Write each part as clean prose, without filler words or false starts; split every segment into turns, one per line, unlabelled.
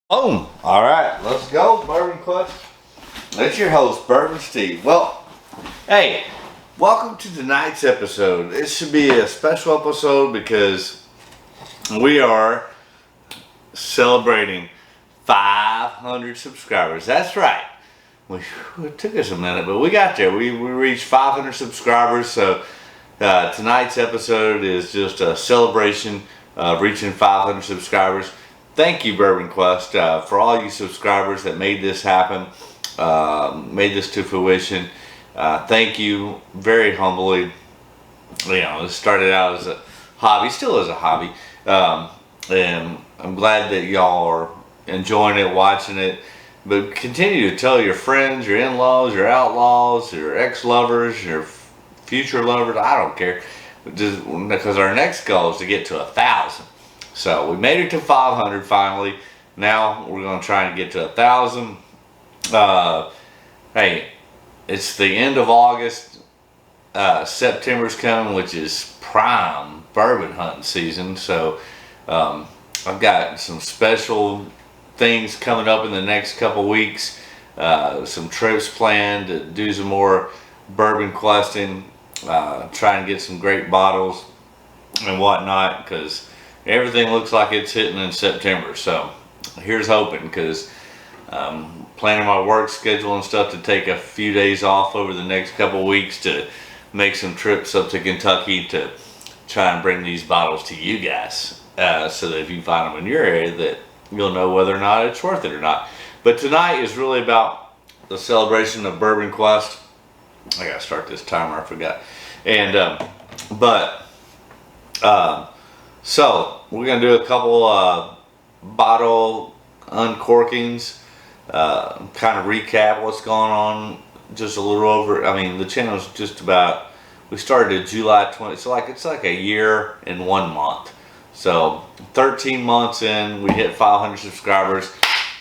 Boom. All right, let's go, Bourbon Quest. It's your host, Bourbon Steve. Well, hey, welcome to tonight's episode. It should be a special episode because we are celebrating 500 subscribers. That's right. It took us a minute, but we got there. We reached 500 subscribers, so tonight's episode is just a celebration of reaching 500 subscribers. Thank you, Bourbon Quest, for all you subscribers that made this happen, made this to fruition. Thank you very humbly. You know, it started out as a hobby, still is a hobby, and I'm glad that y'all are enjoying it, watching it. But continue to tell your friends, your in-laws, your outlaws, your ex-lovers, your future lovers. I don't care, just because our next goal is to get to 1,000. So we made it to 500 finally. Now we're going to try and get to 1,000. Hey, it's the end of August. September's coming, which is prime bourbon hunting season. So I've got some special things coming up in the next couple weeks. Some trips planned to do some more bourbon questing. Try and get some great bottles and whatnot, because everything looks like it's hitting in September. So here's hoping, because planning my work schedule and stuff to take a few days off over the next couple weeks to make some trips up to Kentucky to try and bring these bottles to you guys, so that if you find them in your area, that you'll know whether or not it's worth it or not. But tonight is really about the celebration of Bourbon Quest. I gotta start this timer, I forgot. And so we're gonna do a couple bottle uncorkings, kind of recap what's going on. Just a little over. I mean, the channel's just about. We started July 20. So it's like a year and 1 month. So 13 months in, we hit 500 subscribers.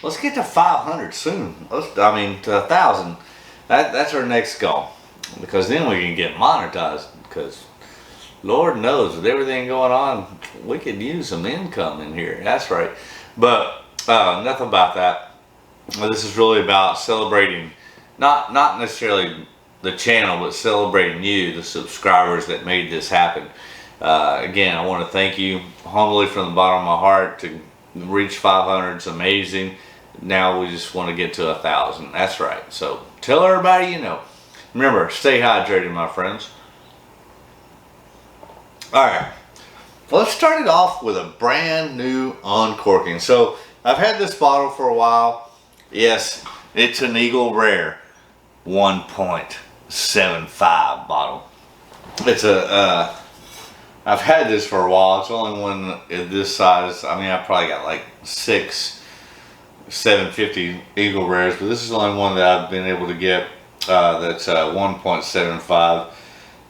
Let's get to 500 soon. To 1,000. That's our next goal, because then we can get monetized. Because Lord knows, with everything going on, we could use some income in here. That's right. But nothing about that. This is really about celebrating, not necessarily the channel, but celebrating you, the subscribers that made this happen. Again, I want to thank you humbly from the bottom of my heart. To reach 500 is amazing. Now we just want to get to 1,000. That's right. So tell everybody you know. Remember, stay hydrated, my friends. Alright, let's start it off with a brand new uncorking. So I've had this bottle for a while. Yes, it's an Eagle Rare 1.75 bottle. It's I've had this for a while. It's the only one in this size. I mean, I probably got like 6 750 Eagle Rares, but this is the only one that I've been able to get that's 1.75.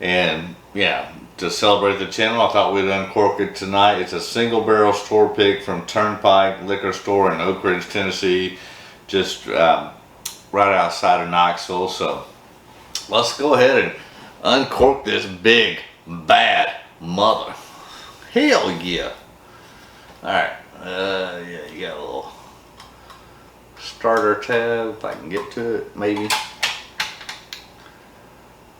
And yeah, to celebrate the channel, I thought we'd uncork it tonight. It's a single barrel store pick from Turnpike Liquor Store in Oak Ridge, Tennessee, just right outside of Knoxville. So let's go ahead and uncork this big bad mother. Hell yeah. Alright, yeah, you got a little starter tab, if I can get to it, maybe.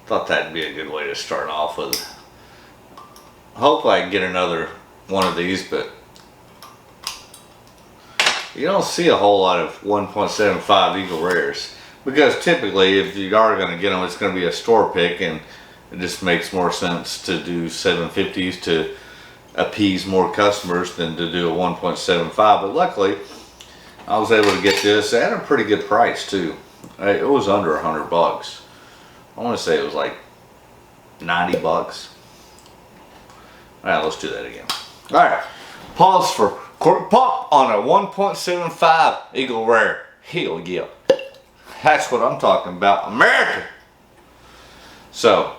Thought that'd be a good way to start off with. Hopefully I can get another one of these, but you don't see a whole lot of 1.75 Eagle Rares, because typically if you are going to get them, it's going to be a store pick, and it just makes more sense to do 750s to appease more customers than to do a 1.75. But luckily I was able to get this at a pretty good price too. It was under $100. I want to say it was like 90 bucks. Alright, let's do that again. Alright, pause for cork pop on a 1.75 Eagle Rare. Hell yeah. That's what I'm talking about. America! So,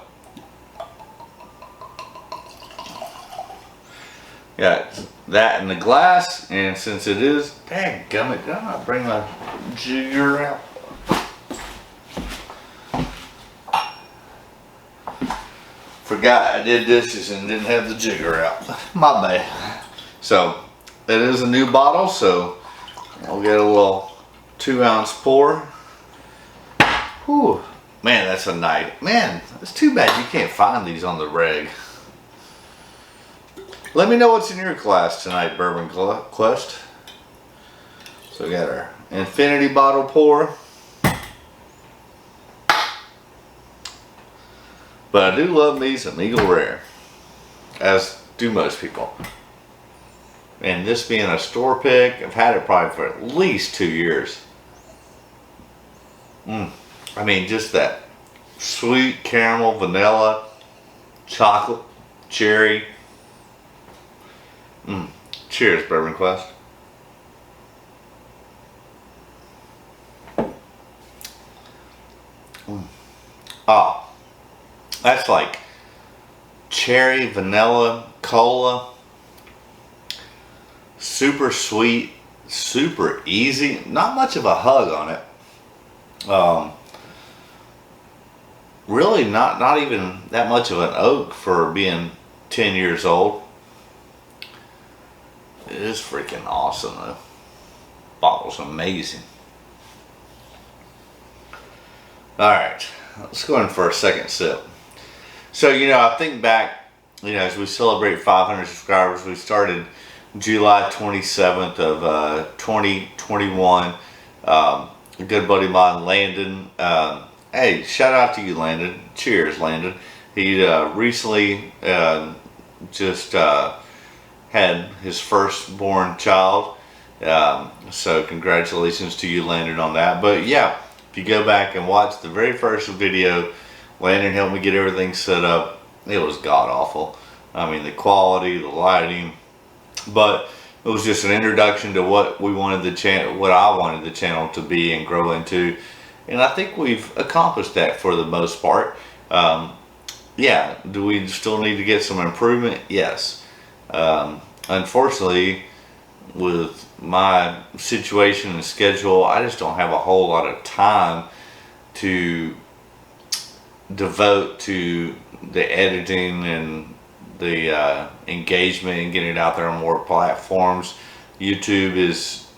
got that in the glass, and since it is, dadgummit, did I not bring my jigger out? Forgot I did dishes and didn't have the jigger out. My bad. So it is a new bottle, so We'll get a little 2-ounce pour. Whew. Man, that's a night. Man, it's too bad you can't find these on the reg. Let me know what's in your glass tonight, Bourbon Quest. So we got our infinity bottle pour. But I do love me some Eagle Rare, as do most people. And this being a store pick, I've had it probably for at least 2 years. I mean, just that sweet caramel, vanilla, chocolate, cherry. Cheers, Bourbon Quest. Oh, that's like cherry, vanilla, cola. Super sweet, super easy. Not much of a hug on it. Really not even that much of an oak for being 10 years old. It is freaking awesome though. Bottle's amazing. Alright, let's go in for a second sip. So, I think back, as we celebrate 500 subscribers, we started July 27th of 2021. A good buddy of mine, Landon. Hey, shout out to you, Landon. Cheers, Landon. He recently just had his firstborn child. So congratulations to you, Landon, on that. But yeah, if you go back and watch the very first video, Landon helped me get everything set up. It was god awful. I mean, the quality, the lighting, but it was just an introduction to what we wanted the channel, what I wanted the channel to be and grow into, and I think we've accomplished that for the most part. Yeah, do we still need to get some improvement? Yes. Unfortunately, with my situation and schedule, I just don't have a whole lot of time to devote to the editing and the engagement and getting it out there on more platforms. YouTube is,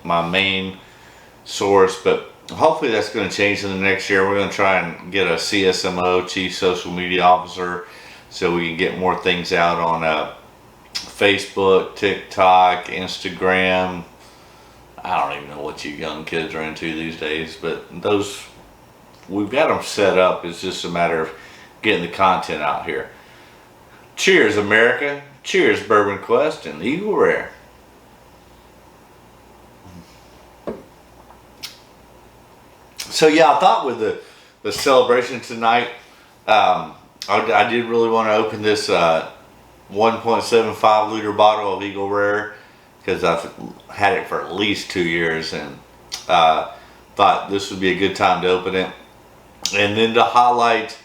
my main source, but hopefully that's going to change in the next year. We're going to try and get a CSMO, Chief Social Media Officer, so we can get more things out on Facebook, TikTok, Instagram. I don't even know what you young kids are into these days, but those, we've got them set up. It's just a matter of getting the content out here. Cheers, America. Cheers, Bourbon Quest and Eagle Rare. So yeah, I thought with the celebration tonight, I did really want to open this 1.75 liter bottle of Eagle Rare, because I've had it for at least 2 years, and thought this would be a good time to open it. And then to highlight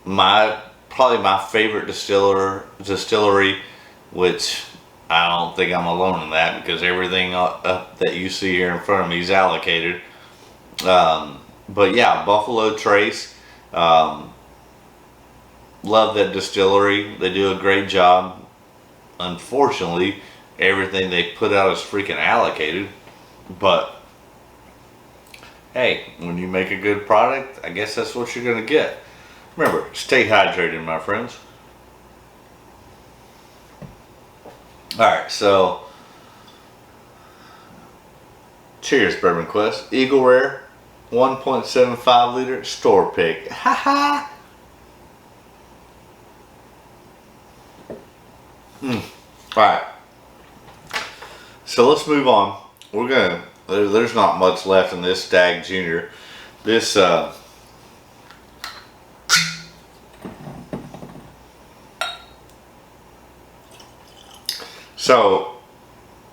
probably my favorite distillery, which I don't think I'm alone in that, because everything that you see here in front of me is allocated. But yeah, Buffalo Trace. Love that distillery. They do a great job. Unfortunately, everything they put out is freaking allocated. But hey, when you make a good product, I guess that's what you're going to get. Remember, stay hydrated, my friends. Alright, so cheers, Bourbon Quest. Eagle Rare, 1.75 liter store pick. Ha ha! Alright, so let's move on. There's not much left in this Stagg Jr. This so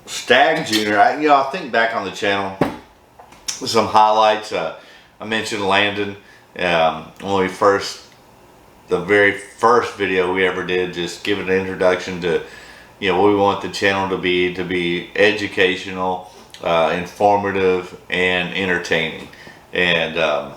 Stagg Jr. I think back on the channel, some highlights. I mentioned Landon when the very first video we ever did, just giving an introduction to what we want the channel to be educational, informative, and entertaining. And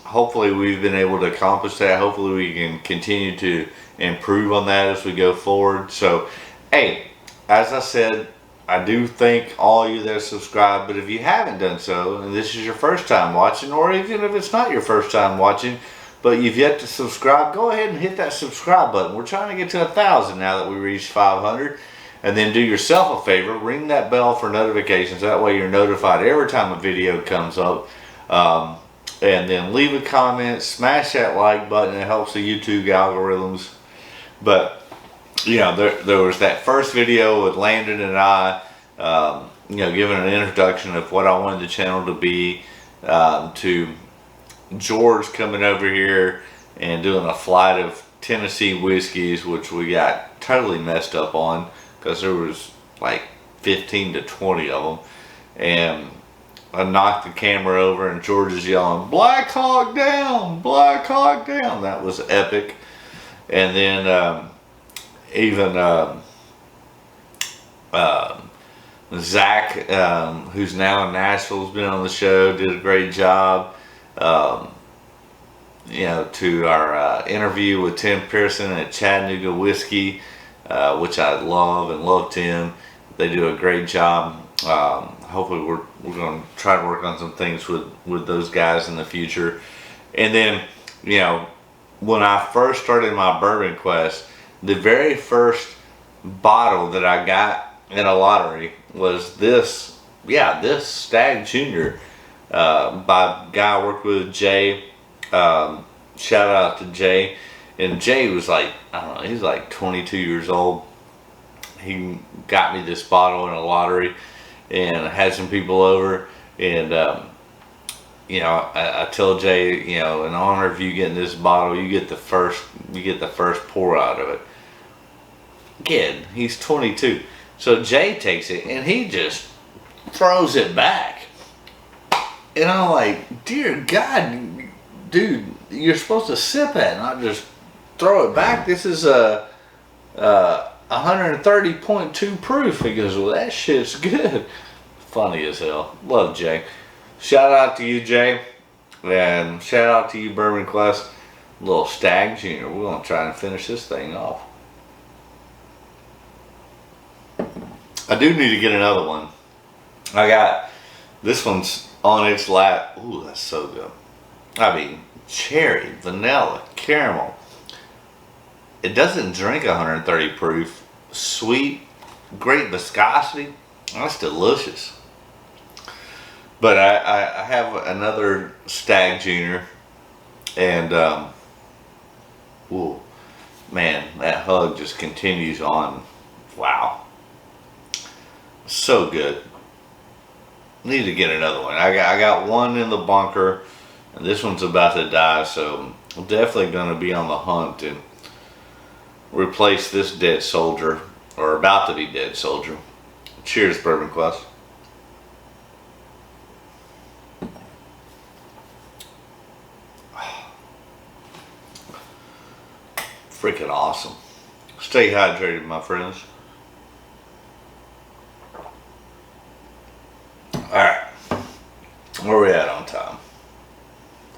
hopefully we've been able to accomplish that. Hopefully we can continue to improve on that as we go forward. So hey, as I said, I do thank all you that subscribe, but if you haven't done so, and this is your first time watching, or even if it's not your first time watching, but you've yet to subscribe, go ahead and hit that subscribe button. We're trying to get to 1,000 now that we reached 500. And then do yourself a favor, ring that bell for notifications. That way you're notified every time a video comes up. And then leave a comment, smash that like button. It helps the YouTube algorithms. But, you know, there was that first video with Landon and I, you know, giving an introduction of what I wanted the channel to be, to George coming over here and doing a flight of Tennessee whiskeys, which we got totally messed up on, because there was like 15 to 20 of them, and I knocked the camera over and George is yelling, "Black Hawk down, Black Hawk down." That was epic. And then even Zach, who's now in Nashville, has been on the show, did a great job. You know, to our interview with Tim Pearson at Chattanooga Whiskey, which I love Tim. They do a great job. Hopefully we're going to try to work on some things with those guys in the future. And then, you know, when I first started my bourbon quest, the very first bottle that I got in a lottery was this Stagg Jr. By a guy I worked with, Jay. Shout out to Jay. And Jay was like, I don't know, he's like 22 years old. He got me this bottle in a lottery, and I had some people over, and you know, I tell Jay, you know, in honor of you getting this bottle, you get the first pour out of it. Kid, he's 22. So Jay takes it and he just throws it back. And I'm like, dear God, dude, you're supposed to sip it, not just throw it back. This is a 130.2 proof. He goes, well, that shit's good. Funny as hell. Love Jay. Shout out to you, Jay. And shout out to you, Bourbon Quest. Little Stagg Jr. We're going to try and finish this thing off. I do need to get another one. I got, this one's on its lap. Ooh, that's so good. I mean, cherry, vanilla, caramel. It doesn't drink 130 proof. Sweet, great viscosity. That's delicious. But I have another Stagg Jr. And ooh, man, that hug just continues on. Wow, so good. Need to get another one. I got one in the bunker, and this one's about to die, so I'm definitely going to be on the hunt and replace this dead soldier, or about to be dead soldier. Cheers, Bourbon Quest. Freaking awesome. Stay hydrated, my friends. Alright, where are we at on time?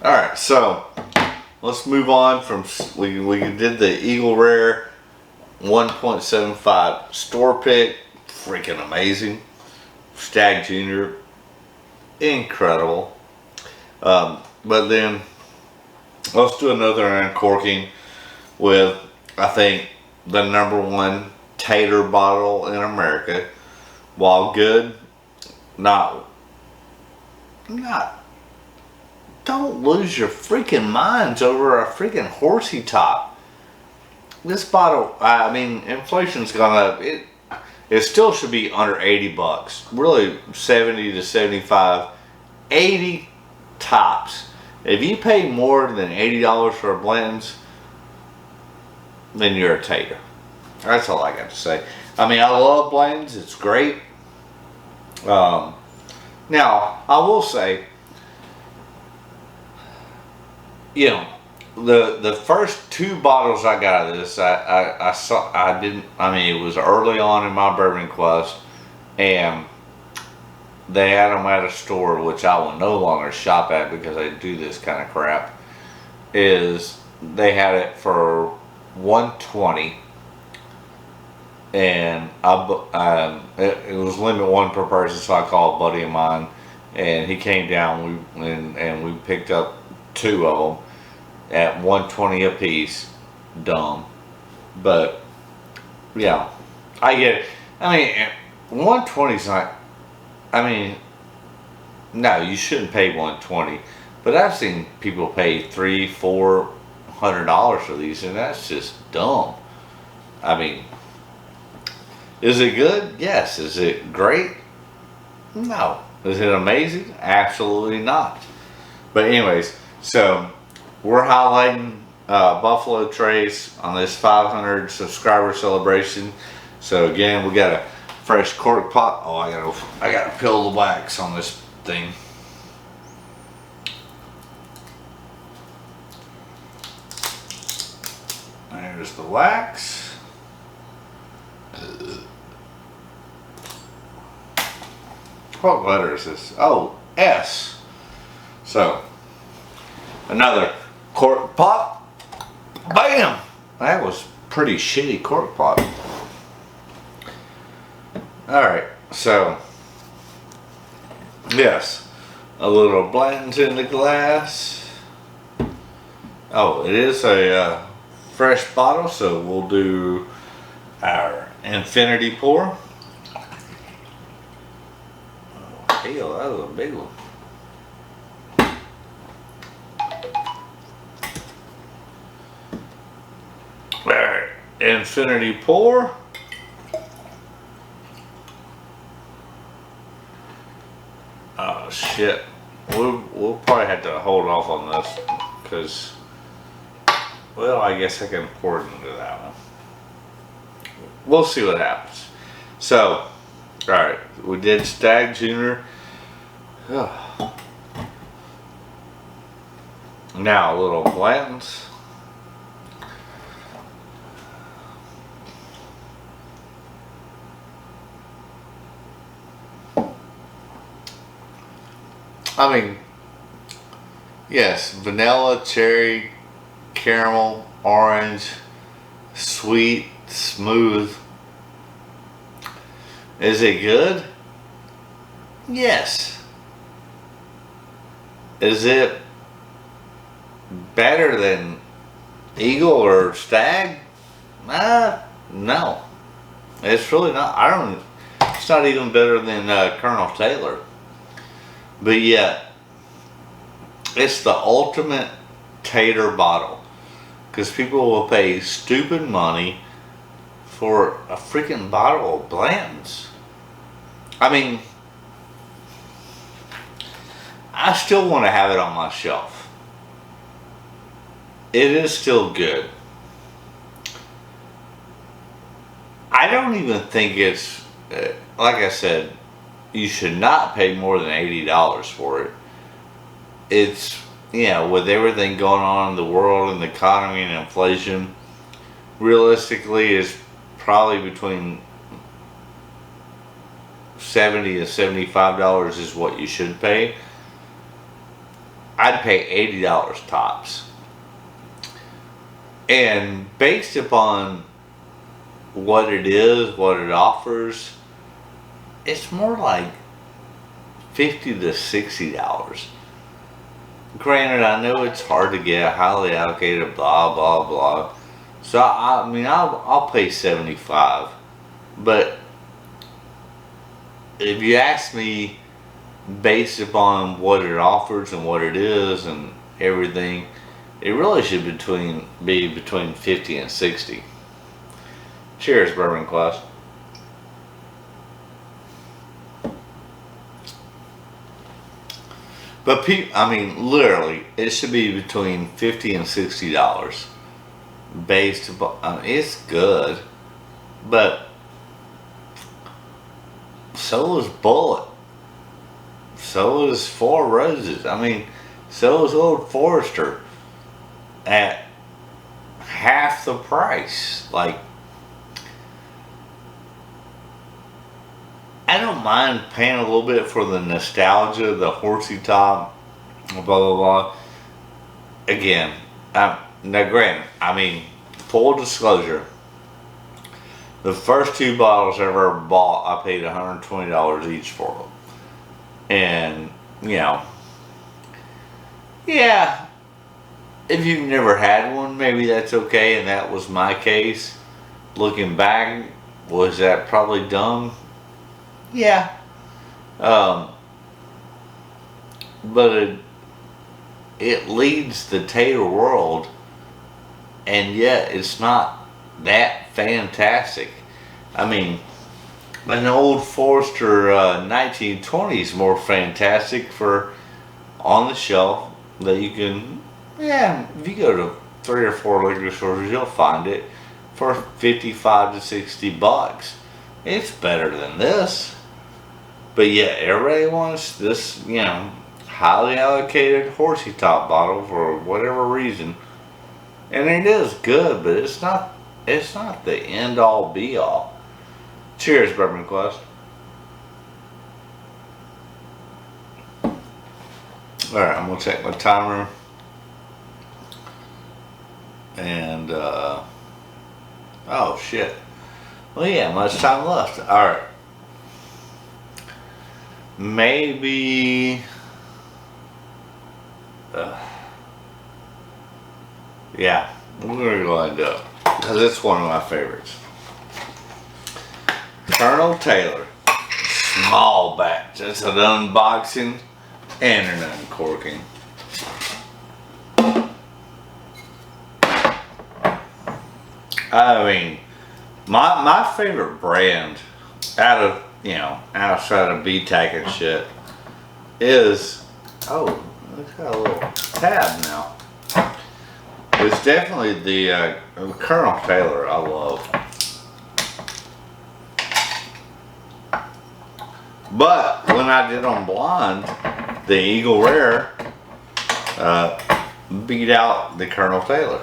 Alright, so let's move on from, we did the Eagle Rare 1.75 store pick, freaking amazing. Stagg Jr, incredible. But then let's do another uncorking with, I think, the #1 tater bottle in America. While good, don't lose your freaking minds over a freaking horsey top. This bottle, I mean, inflation's gone up. It still should be under 80 bucks. Really 70 to 75, 80 tops. If you pay more than $80 for a Blanton's, then you're a tater. That's all I got to say. I mean, I love Blanton's. It's great. Now, I will say, you know, the first 2 bottles I got of this, I mean, it was early on in my bourbon quest, and they had them at a store, which I will no longer shop at because I do this kind of crap. Is they had it for $120, and it was limit one per person, so I called a buddy of mine, and he came down. We picked up two of them at 120 a piece. Dumb, but yeah, I get it. I mean, 120 is not. I mean, no, you shouldn't pay 120. But I've seen people pay $300-400 for these, and that's just dumb. I mean, is it good? Yes. Is it great? No. Is it amazing? Absolutely not. But anyways, so we're highlighting Buffalo Trace on this 500 subscriber celebration. So again, we got a fresh cork pot. Oh, I gotta peel the wax on this thing. There's the wax. What letter is this? Oh, S. So, another cork pot. Bam! That was pretty shitty cork pot. Alright, so, yes, a little Blanton in the glass. Oh, it is a fresh bottle, so we'll do our infinity pour. Oh, hell, that was a big one. Alright, infinity pour. Oh shit, we'll probably have to hold off on this because, well, I guess I can pour it into that one. We'll see what happens. So, alright, we did Stagg Jr. Now a little Blanton's. I mean, yes, vanilla, cherry, caramel, orange, sweet, smooth. Is it good? Yes. Is it better than Eagle or Stagg? No. It's really not. It's not even better than Colonel Taylor. But yet, it's the ultimate tater bottle. Because people will pay stupid money for a freaking bottle of Blanton's. I mean, I still want to have it on my shelf. It is still good. I don't even think it's, like I said, you should not pay more than $80 for it. It's, with everything going on in the world and the economy and inflation, realistically it's probably between $70 and $75 is what you should pay. I'd pay $80 tops. And based upon what it is, what it offers, it's more like $50 to $60. Granted, I know it's hard to get, highly allocated, blah blah blah. So I mean, I'll pay $75. But if you ask me, based upon what it offers and what it is and everything, it really should be between $50 and $60. Cheers, bourbon class. But I mean, literally, it should be between $50 and $60, based upon. It's good, but so is Bullet. So is Four Roses. I mean, so is Old Forester at half the price. Like, I don't mind paying a little bit for the nostalgia, the horsey top, blah blah blah. Again, now granted, I mean, full disclosure, The first 2 bottles I ever bought, I paid $120 each for them. And, you know, yeah, if you've never had one, maybe that's okay, and that was my case. Looking back, was that probably dumb? Yeah. But it leads the tater world, and yet it's not that fantastic. I mean, an Old Forester 1920 is more fantastic for on the shelf that you can, yeah, if you go to 3 or 4 liquor stores, you'll find it for 55 to 60 bucks. It's better than this. But yeah, everybody wants this, you know, highly allocated horsey top bottle for whatever reason. And it is good, but it's not the end all be all. Cheers, Bourbon Quest. Alright, I'm gonna check my timer. And oh shit. Well, yeah, much time left. Alright. Maybe yeah, we're gonna go ahead and do it because it's one of my favorites. Colonel Taylor, small batch. That's an unboxing and an uncorking. I mean, my favorite brand out of, you know, outside of BTAC and shit is, oh, it's got a little tab now. It's definitely the Colonel Taylor I love. But when I did on Blonde, the Eagle Rare beat out the Colonel Taylor.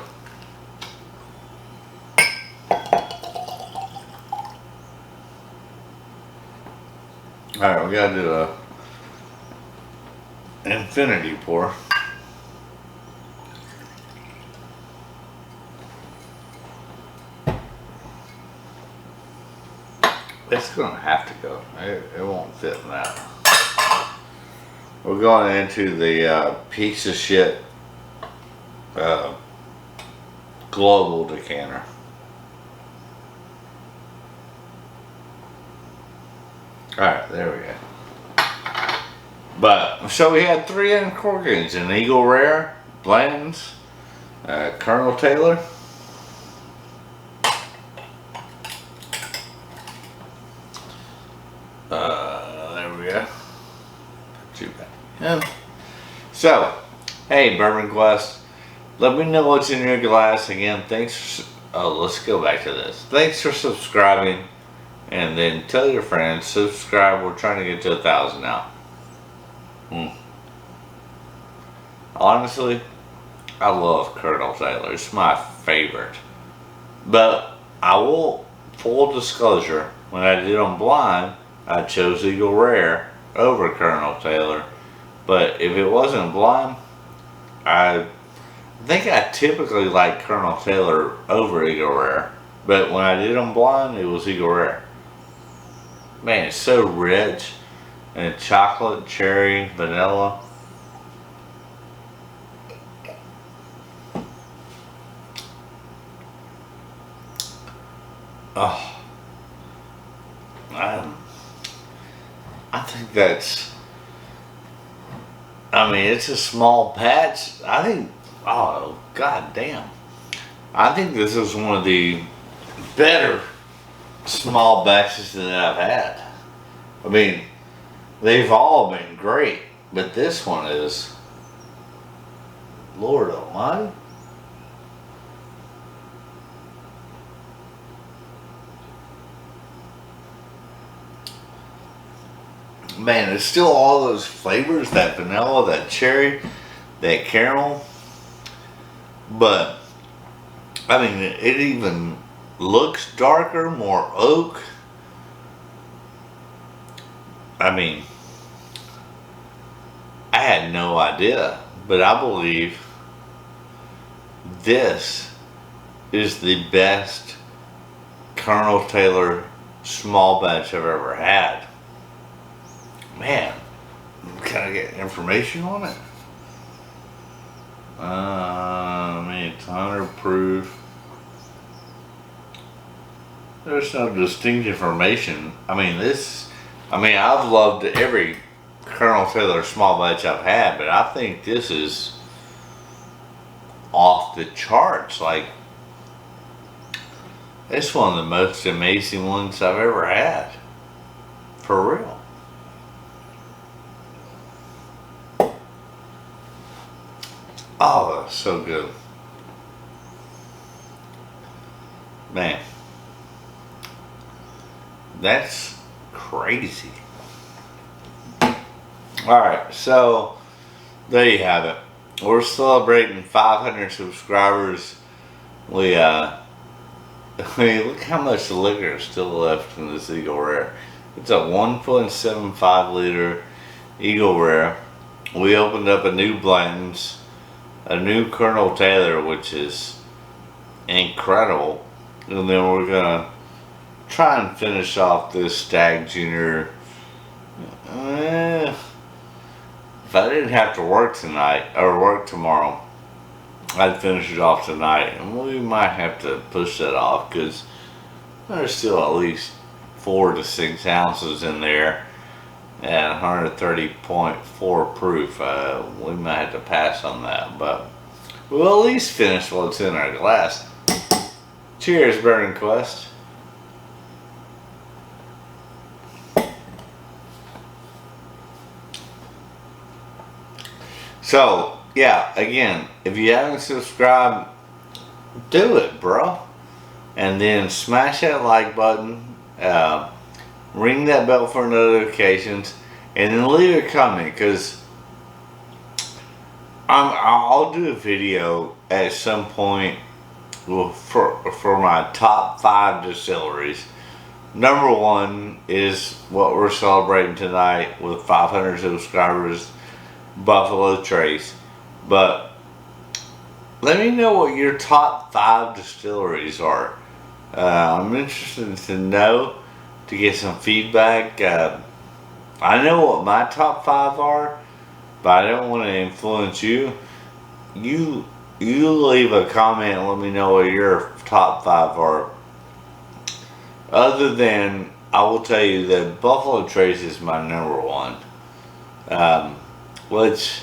Alright, we gotta do a infinity pour. It's gonna have to go. It won't fit in that. We're going into the piece of shit global decanter. Alright, there we go. But, so we had 3 uncorkings, an Eagle Rare, Blanton's, Colonel Taylor. There we go. Too bad. Yeah. So, hey, Bourbon Quest, let me know what's in your glass. Again, thanks. Let's go back to this. Thanks for subscribing. And then tell your friends, subscribe. We're trying to get to 1,000 now. Honestly, I love Colonel Taylor. It's my favorite. But I will, full disclosure, when I did on Blind, I chose Eagle Rare over Colonel Taylor. But if it wasn't Blind, I think I typically like Colonel Taylor over Eagle Rare. But when I did on Blind, it was Eagle Rare. Man, it's so rich. And chocolate, cherry, vanilla. Oh. I think that's, I mean, it's a small patch. I think, oh, god damn. I think this is one of the better small batches that I've had. I mean, they've all been great, but this one is, Lord Almighty. Man, it's still all those flavors, that vanilla, that cherry, that caramel. But, I mean, it even looks darker, more oak. I mean, I had no idea, but I believe this is the best Colonel Taylor small batch I've ever had. Man, can I get information on it? I mean, it's 100 proof. There's no distinct information. I mean, I've loved every Colonel Taylor small batch I've had, but I think this is off the charts. Like, it's one of the most amazing ones I've ever had. For real. Oh, that's so good. Man. That's crazy. Alright, so there you have it. We're celebrating 500 subscribers. We look how much liquor is still left in this Eagle Rare. It's a 1.75 liter Eagle Rare. We opened up a new Blanton's, a new Colonel Taylor, which is incredible. And then we're gonna try and finish off this Stagg Jr. If I didn't have to work tonight or work tomorrow, I'd finish it off tonight, and we might have to push that off because there's still at least 4 to 6 ounces in there at 130.4 proof. We might have to pass on that, but we'll at least finish what's in our glass. Cheers, Bourbon Quest. So, yeah, again, if you haven't subscribed, do it, bro. And then smash that like button, ring that bell for notifications, and then leave a comment, because I'll do a video at some point for my top 5 distilleries. Number 1 is what we're celebrating tonight with 500 subscribers, Buffalo Trace. But let me know what your top 5 distilleries are. I'm interested to know, to get some feedback. I know what my top 5 are, but I don't want to influence you. You leave a comment and let me know what your top 5 are. Other than, I will tell you that Buffalo Trace is my number 1. Which,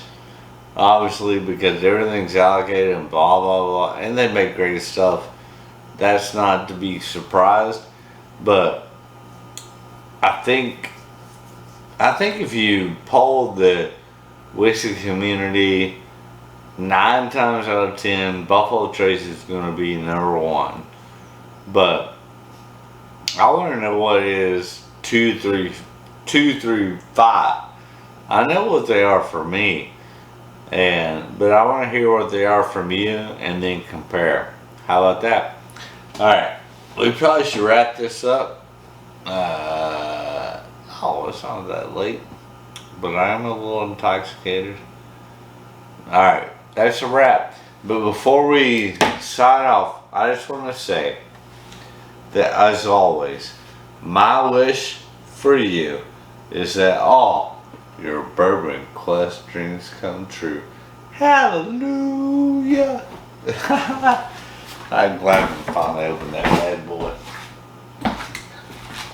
obviously, because everything's allocated and blah blah blah, and they make great stuff, that's not to be surprised. But I think if you poll the whiskey community, 9 times out of 10, Buffalo Trace is going to be number 1. But I want to know what it is 2 through 5. I know what they are for me, but I want to hear what they are from you, and then compare. How about that? All right, we probably should wrap this up. Oh, it's not that late, but I am a little intoxicated. All right, that's a wrap. But before we sign off, I just want to say that, as always, my wish for you is that all your Bourbon Quest dreams come true. Hallelujah! I'm glad we finally opened that bad boy.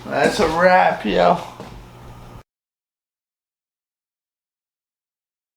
That's a wrap, yo.